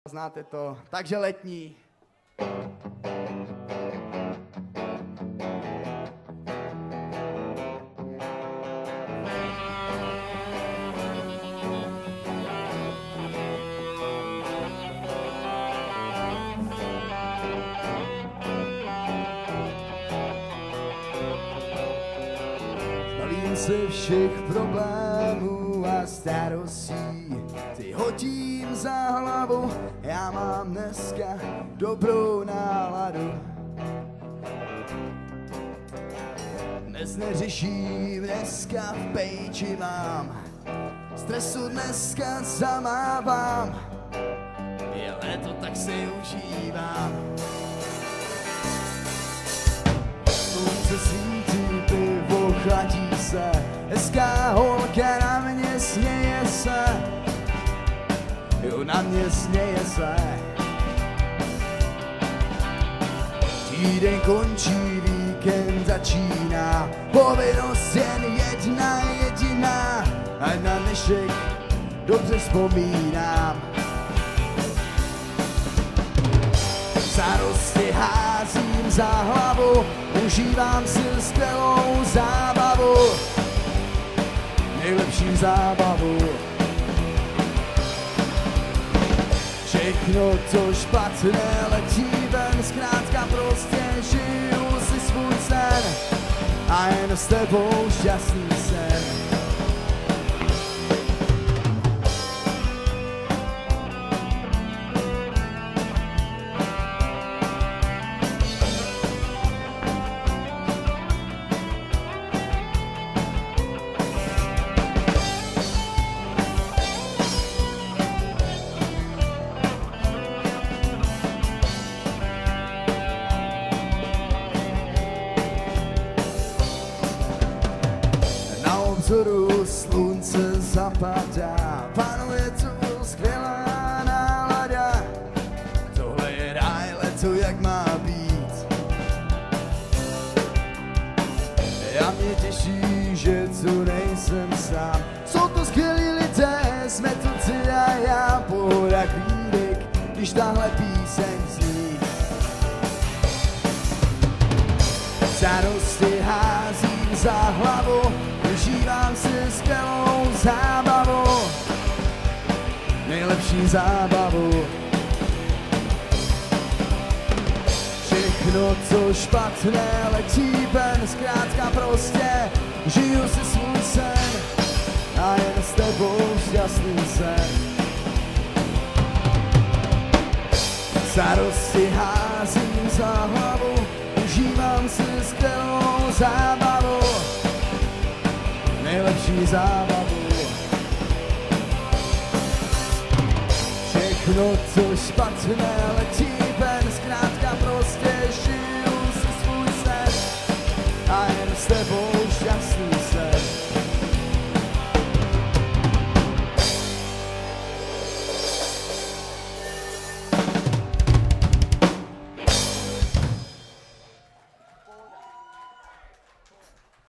Znáte to, takže letní. Zbavím se všech problémů a starostí, ty hodím za hlavu, já mám dneska dobrou náladu. Dnes neřeším, dneska v péči mám, stresu dneska zamávám, je léto, tak si užívám. Slunce svítí, pivo chladí se, hezká holka na mě směje se, jo, na mě směje se. Týden končí, víkend začíná, povinnost jen jedna jediná, a na dnešek dobře vzpomínám. Starosti házím za hlavu, užívám si skvělou zábavu, nejlepší zábavu. Všechno to špatné letí ven, zkrátka prostě žiju si svůj sen a jen s tebou šťastný sen. Slunce zapadá, panuje tu skvělá nálada. Tohle je ráj, leto jak má být. A mě těší, že tu nejsem sám. Jsou to skvělí lidé, jsme tu ty a já. Pohoda klídek, když tahle píseň zní. Starosti házím za hlavu, užívám si skvělou zábavu, nejlepší zábavu. Všechno, co špatné, letí ven, zkrátka prostě žiju si svůj sen a jen s tebou šťastný sen. Starosti házím za hlavu, užívám si skvělou zábavu, nejlepší zábavu. Všechno, co špatné, letí ven, zkrátka prostě žiju si svůj sen a jen s tebou